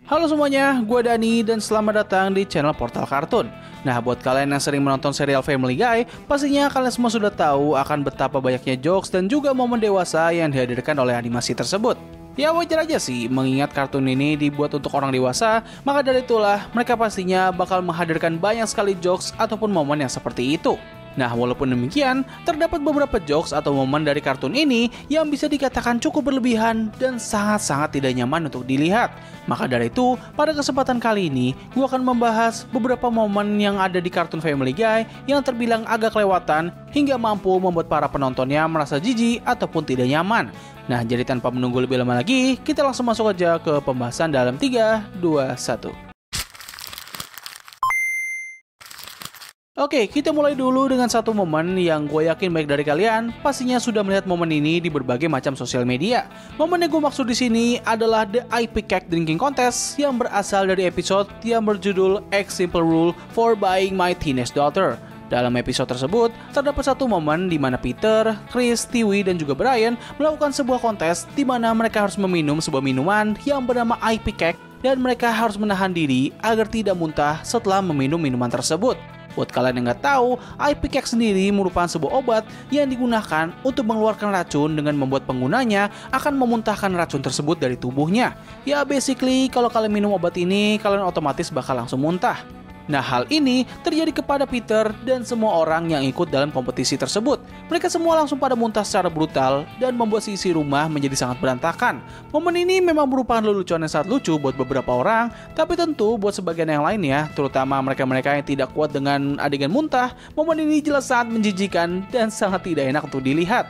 Halo semuanya, gue Dani dan selamat datang di channel Portal Kartun. Nah, buat kalian yang sering menonton serial Family Guy, pastinya kalian semua sudah tahu akan betapa banyaknya jokes dan juga momen dewasa yang dihadirkan oleh animasi tersebut. Ya wajar aja sih, mengingat kartun ini dibuat untuk orang dewasa, maka dari itulah mereka pastinya bakal menghadirkan banyak sekali jokes ataupun momen yang seperti itu. Nah, walaupun demikian, terdapat beberapa jokes atau momen dari kartun ini yang bisa dikatakan cukup berlebihan dan sangat-sangat tidak nyaman untuk dilihat. Maka dari itu, pada kesempatan kali ini, gue akan membahas beberapa momen yang ada di kartun Family Guy yang terbilang agak kelewatan hingga mampu membuat para penontonnya merasa jijik ataupun tidak nyaman. Nah, jadi tanpa menunggu lebih lama lagi, kita langsung masuk aja ke pembahasan dalam 3, 2, 1. Oke, kita mulai dulu dengan satu momen yang gue yakin baik dari kalian pastinya sudah melihat momen ini di berbagai macam sosial media. Momen yang gue maksud di sini adalah The IP Cake Drinking Contest yang berasal dari episode yang berjudul X Simple Rule for Buying My Teenage Daughter. Dalam episode tersebut, terdapat satu momen di mana Peter, Chris, Stewie, dan juga Brian melakukan sebuah kontes di mana mereka harus meminum sebuah minuman yang bernama IP Cake dan mereka harus menahan diri agar tidak muntah setelah meminum minuman tersebut. Buat kalian yang nggak tahu, IP Cake sendiri merupakan sebuah obat yang digunakan untuk mengeluarkan racun dengan membuat penggunanya akan memuntahkan racun tersebut dari tubuhnya. Ya basically, kalau kalian minum obat ini, kalian otomatis bakal langsung muntah. Nah, hal ini terjadi kepada Peter dan semua orang yang ikut dalam kompetisi tersebut. Mereka semua langsung pada muntah secara brutal dan membuat isi rumah menjadi sangat berantakan. Momen ini memang merupakan lelucon yang sangat lucu buat beberapa orang, tapi tentu buat sebagian yang lain ya, terutama mereka-mereka yang tidak kuat dengan adegan muntah, momen ini jelas sangat menjijikan dan sangat tidak enak untuk dilihat.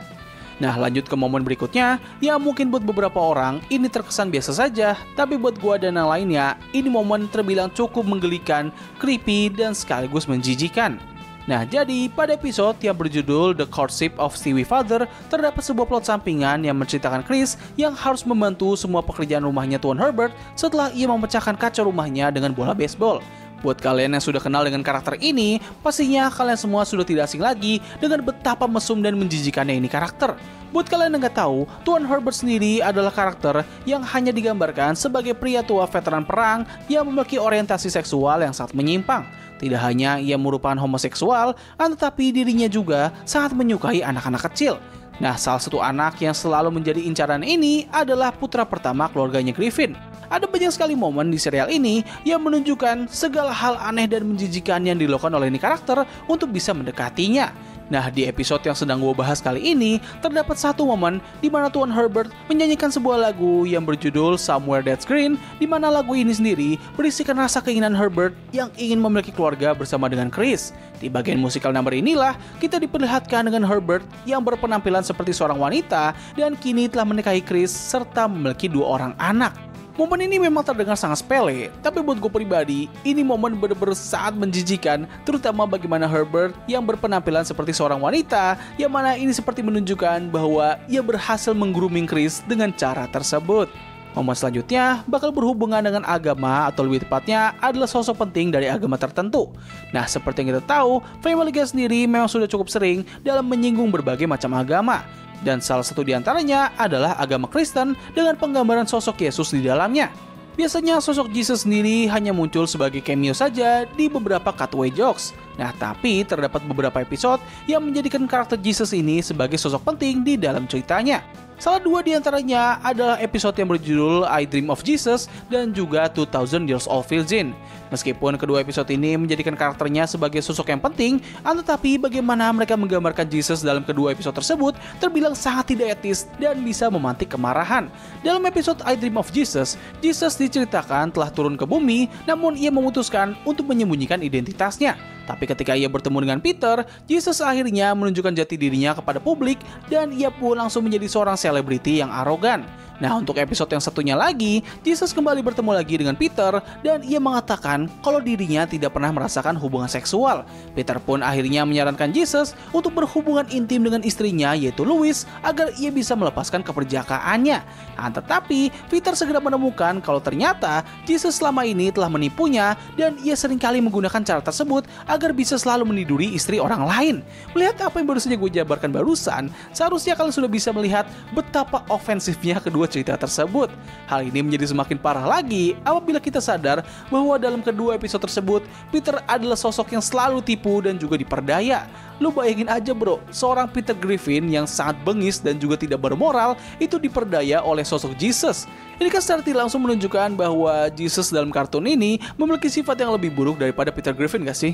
Nah, lanjut ke momen berikutnya, yang mungkin buat beberapa orang ini terkesan biasa saja, tapi buat gua dan yang lainnya, ini momen terbilang cukup menggelikan, creepy, dan sekaligus menjijikan. Nah, jadi pada episode yang berjudul The Courtship of Stewie Father, terdapat sebuah plot sampingan yang menceritakan Chris yang harus membantu semua pekerjaan rumahnya Tuan Herbert setelah ia memecahkan kaca rumahnya dengan bola baseball. Buat kalian yang sudah kenal dengan karakter ini, pastinya kalian semua sudah tidak asing lagi dengan betapa mesum dan menjijikannya ini karakter. Buat kalian yang nggak tahu, Tuan Herbert sendiri adalah karakter yang hanya digambarkan sebagai pria tua veteran perang yang memiliki orientasi seksual yang sangat menyimpang. Tidak hanya ia merupakan homoseksual, tetapi dirinya juga sangat menyukai anak-anak kecil. Nah, salah satu anak yang selalu menjadi incaran ini adalah putra pertama keluarganya Griffin. Ada banyak sekali momen di serial ini yang menunjukkan segala hal aneh dan menjijikan yang dilakukan oleh ini karakter untuk bisa mendekatinya. Nah, di episode yang sedang gue bahas kali ini, terdapat satu momen di mana Tuan Herbert menyanyikan sebuah lagu yang berjudul Somewhere That's Green, di mana lagu ini sendiri berisikan rasa keinginan Herbert yang ingin memiliki keluarga bersama dengan Chris. Di bagian musikal number inilah, kita diperlihatkan dengan Herbert yang berpenampilan seperti seorang wanita dan kini telah menikahi Chris serta memiliki 2 orang anak. Momen ini memang terdengar sangat sepele, tapi buat gue pribadi, ini momen benar-benar sangat menjijikan, terutama bagaimana Herbert yang berpenampilan seperti seorang wanita, yang mana ini seperti menunjukkan bahwa ia berhasil meng-grooming Chris dengan cara tersebut. Momen selanjutnya bakal berhubungan dengan agama, atau lebih tepatnya adalah sosok penting dari agama tertentu. Nah, seperti yang kita tahu, Family Guy sendiri memang sudah cukup sering dalam menyinggung berbagai macam agama. Dan salah satu diantaranya adalah agama Kristen dengan penggambaran sosok Yesus di dalamnya. Biasanya sosok Jesus sendiri hanya muncul sebagai cameo saja di beberapa cutaway jokes. Nah, tapi terdapat beberapa episode yang menjadikan karakter Jesus ini sebagai sosok penting di dalam ceritanya. Salah 2 diantaranya adalah episode yang berjudul I Dream of Jesus dan juga 2000 Years Old Virgin. Meskipun kedua episode ini menjadikan karakternya sebagai sosok yang penting, tetapi bagaimana mereka menggambarkan Jesus dalam kedua episode tersebut terbilang sangat tidak etis dan bisa memantik kemarahan. Dalam episode I Dream of Jesus, Jesus diceritakan telah turun ke bumi, namun ia memutuskan untuk menyembunyikan identitasnya. Tapi ketika ia bertemu dengan Peter, Jesus akhirnya menunjukkan jati dirinya kepada publik dan ia pun langsung menjadi seorang selebriti yang arogan. Nah, untuk episode yang satunya lagi, Jesus kembali bertemu lagi dengan Peter dan ia mengatakan kalau dirinya tidak pernah merasakan hubungan seksual. Peter pun akhirnya menyarankan Jesus untuk berhubungan intim dengan istrinya yaitu Louise agar ia bisa melepaskan keperjakaannya. Nah, tetapi Peter segera menemukan kalau ternyata Jesus selama ini telah menipunya dan ia seringkali menggunakan cara tersebut agar bisa selalu meniduri istri orang lain. Melihat apa yang baru saja gue jabarkan barusan, seharusnya kalian sudah bisa melihat betapa ofensifnya kedua kedua cerita tersebut. Hal ini menjadi semakin parah lagi apabila kita sadar bahwa dalam kedua episode tersebut, Peter adalah sosok yang selalu tipu dan juga diperdaya. Lu bayangin aja bro, seorang Peter Griffin yang sangat bengis dan juga tidak bermoral itu diperdaya oleh sosok Jesus. Ini kan secara tidak langsung menunjukkan bahwa Jesus dalam kartun ini memiliki sifat yang lebih buruk daripada Peter Griffin gak sih?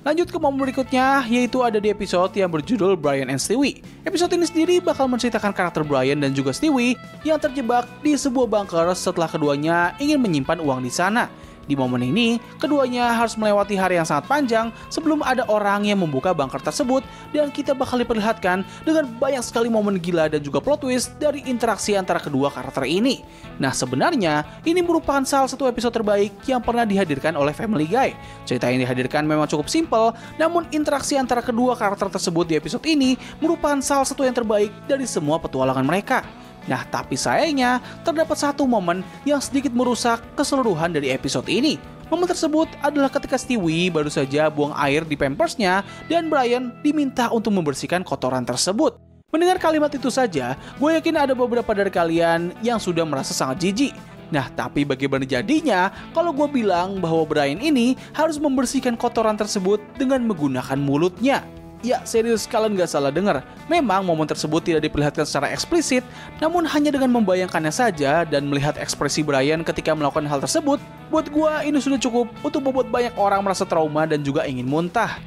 Lanjut ke momen berikutnya, yaitu ada di episode yang berjudul Brian and Stewie. Episode ini sendiri bakal menceritakan karakter Brian dan juga Stewie yang terjebak di sebuah bunker setelah keduanya ingin menyimpan uang di sana. Di momen ini, keduanya harus melewati hari yang sangat panjang sebelum ada orang yang membuka bunker tersebut, dan kita bakal diperlihatkan dengan banyak sekali momen gila dan juga plot twist dari interaksi antara kedua karakter ini. Nah sebenarnya, ini merupakan salah satu episode terbaik yang pernah dihadirkan oleh Family Guy. Cerita yang dihadirkan memang cukup simpel, namun interaksi antara kedua karakter tersebut di episode ini merupakan salah satu yang terbaik dari semua petualangan mereka. Nah, tapi sayangnya terdapat satu momen yang sedikit merusak keseluruhan dari episode ini. Momen tersebut adalah ketika Stewie baru saja buang air di pampersnya dan Brian diminta untuk membersihkan kotoran tersebut. Mendengar kalimat itu saja, gue yakin ada beberapa dari kalian yang sudah merasa sangat jijik. Nah, tapi bagaimana jadinya kalau gue bilang bahwa Brian ini harus membersihkan kotoran tersebut dengan menggunakan mulutnya? Ya, serius, kalian gak salah dengar. Memang momen tersebut tidak diperlihatkan secara eksplisit, namun hanya dengan membayangkannya saja dan melihat ekspresi Brian ketika melakukan hal tersebut, buat gua ini sudah cukup untuk membuat banyak orang merasa trauma dan juga ingin muntah.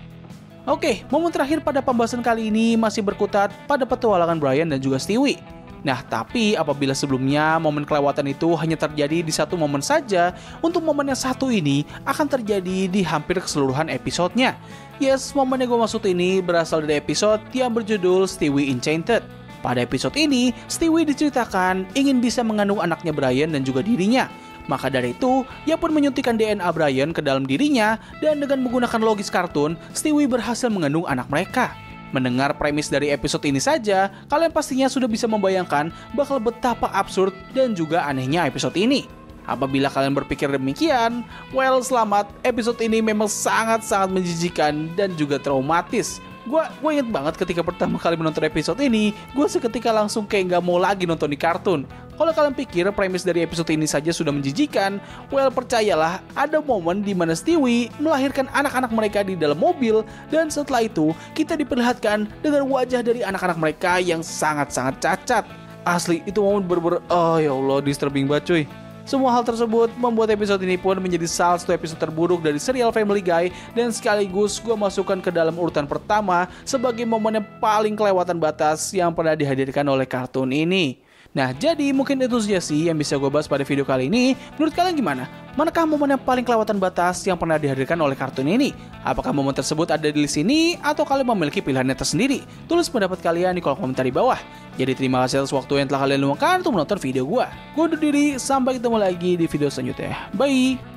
Oke, momen terakhir pada pembahasan kali ini masih berkutat pada petualangan Brian dan juga Stewie. Nah, tapi apabila sebelumnya momen kelewatan itu hanya terjadi di satu momen saja, untuk momen yang satu ini akan terjadi di hampir keseluruhan episodenya. Yes, momen yang gue maksud ini berasal dari episode yang berjudul Stewie Enchanted. Pada episode ini, Stewie diceritakan ingin bisa mengandung anaknya Brian dan juga dirinya. Maka dari itu, ia pun menyuntikkan DNA Brian ke dalam dirinya, dan dengan menggunakan logis kartun, Stewie berhasil mengandung anak mereka. Mendengar premis dari episode ini saja, kalian pastinya sudah bisa membayangkan bakal betapa absurd dan juga anehnya episode ini. Apabila kalian berpikir demikian, well, selamat, episode ini memang sangat-sangat menjijikan dan juga traumatis. Gue inget banget ketika pertama kali menonton episode ini, gue seketika langsung kayak gak mau lagi nonton di kartun. Kalau kalian pikir premis dari episode ini saja sudah menjijikan, well, percayalah, ada momen di mana Stewie melahirkan anak-anak mereka di dalam mobil, dan setelah itu kita diperlihatkan dengan wajah dari anak-anak mereka yang sangat-sangat cacat. Asli, itu momen bener-bener, oh ya Allah, disturbing banget cuy. Semua hal tersebut membuat episode ini pun menjadi salah satu episode terburuk dari serial Family Guy, dan sekaligus gue masukkan ke dalam urutan pertama sebagai momen yang paling kelewatan batas yang pernah dihadirkan oleh kartun ini. Nah, jadi mungkin itu saja sih yang bisa gue bahas pada video kali ini. Menurut kalian gimana? Manakah momen yang paling kelewatan batas yang pernah dihadirkan oleh kartun ini? Apakah momen tersebut ada di list ini atau kalian memiliki pilihannya tersendiri? Tulis pendapat kalian di kolom komentar di bawah. Jadi terima kasih atas waktu yang telah kalian luangkan untuk menonton video gue. Gue undur diri, sampai ketemu lagi di video selanjutnya. Bye!